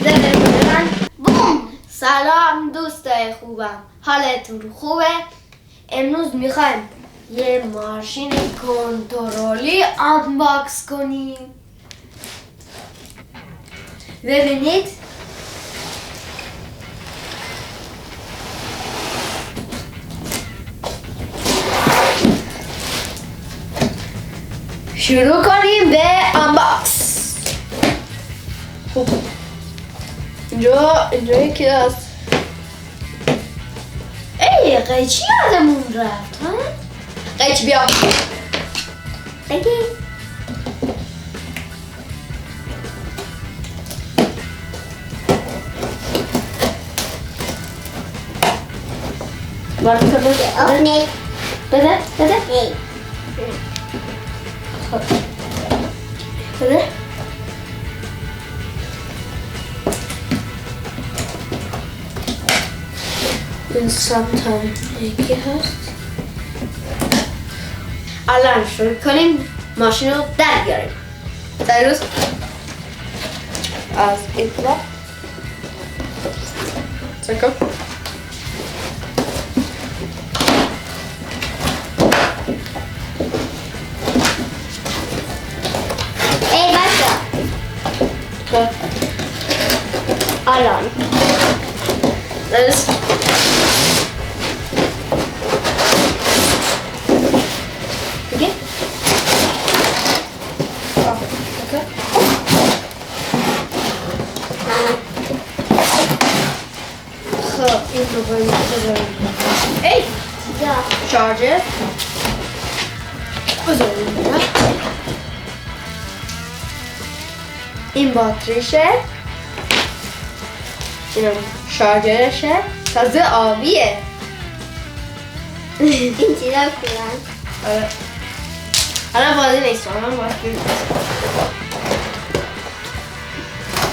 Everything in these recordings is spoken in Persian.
زده بودن بوم. سلام دوستای خوبم، حالتون خوبه؟ امروز میخوایم یه ماشین کنترلی آنباکس کنیم. ببینید شروع کنیم به آنباکس. خوب اینجا یکی هست. ای قیچی یادمون رفت ها؟ قیچی بیا بگی بده این سمتم یکی هست. الان شروع کنیم ماشین رو در بیاریم. سایروس از این طرف سکم ای بچه الان درست okay. Okay. خب این رو بذاریم. ای شارژر بذاریم. این باتریشه، اینم شارژرشه. تازه آبیه. این چیزا کنن. آره الان بازی نیست، الان بازی نیست.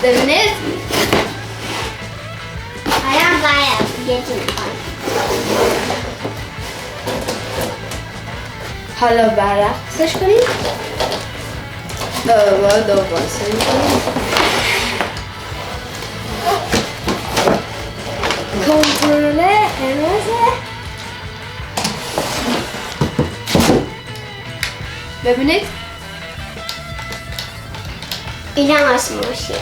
ببینید الان باید یکی میخوان. حالا برعکسش کنیم. دوباره سری کنیم. کنترل هنوزه. ببینید این هم از ماشین.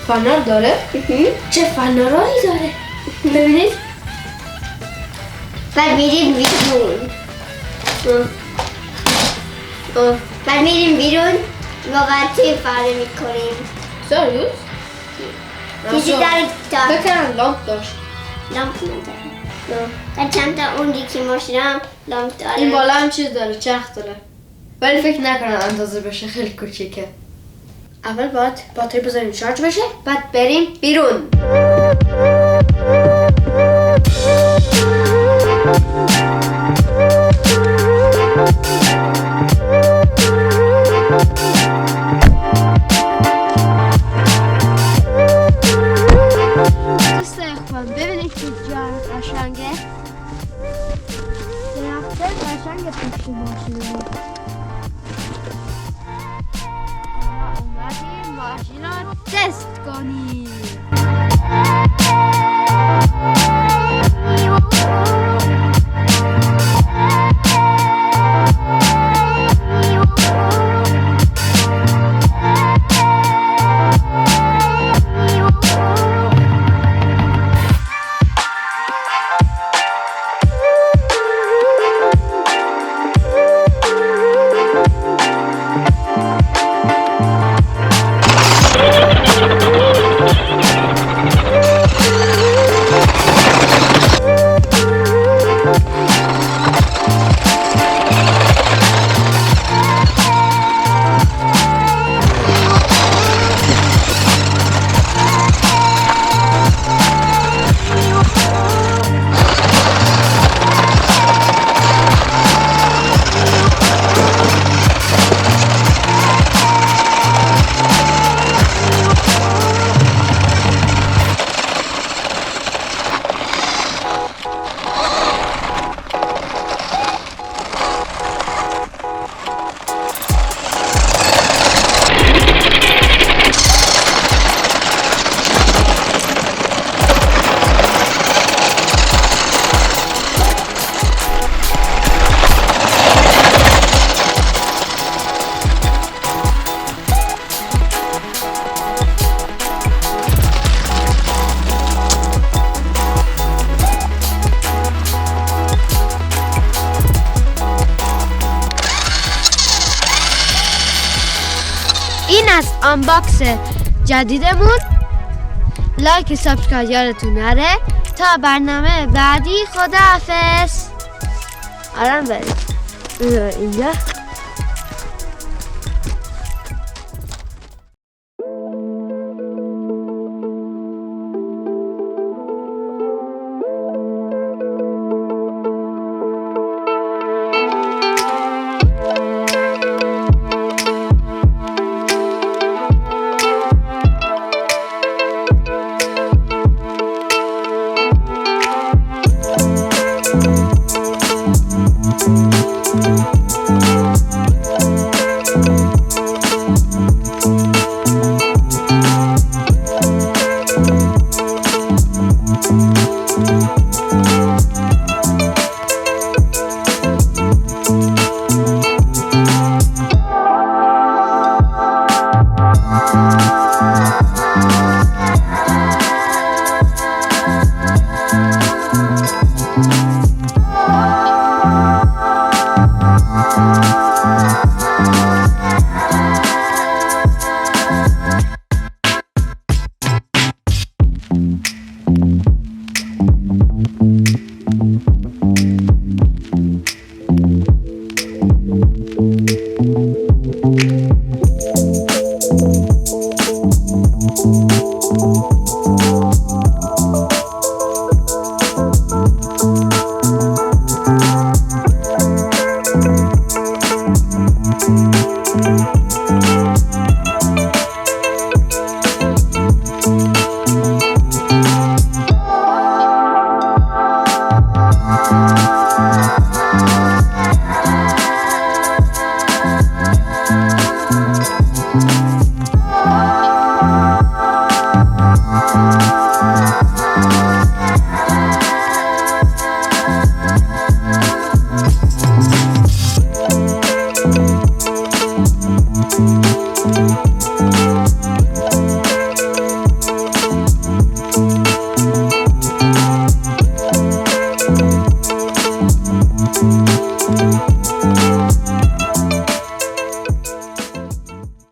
فنر داره؟ چه فنرهایی داره؟ ببینید بعد میریم بیرون. بعد میریم بیرون و بعد توی فره میکنیم. سایروس؟ چیزی داره بکنم لامپ داشت. لامپ نداره. و چند تا اون یکی ماشین هم لامپ داره. این بالا هم چیز داره، چرخ داره، ولی فکر نکنم اندازه بشه، خیلی کوچیکه. اول باید باتری بذاریم شارژ بشه، بعد بریم بیرون. ببینید که جای قشنگه. درخته قشنگه پشت ماشینه. اومدیم ماشین رو تست کنیم. این از آنباکس جدیدمون. لایک سابسکرایب یادتون نره. تا برنامه بعدی خداحافظ. الان بریم اینجا. Thank you.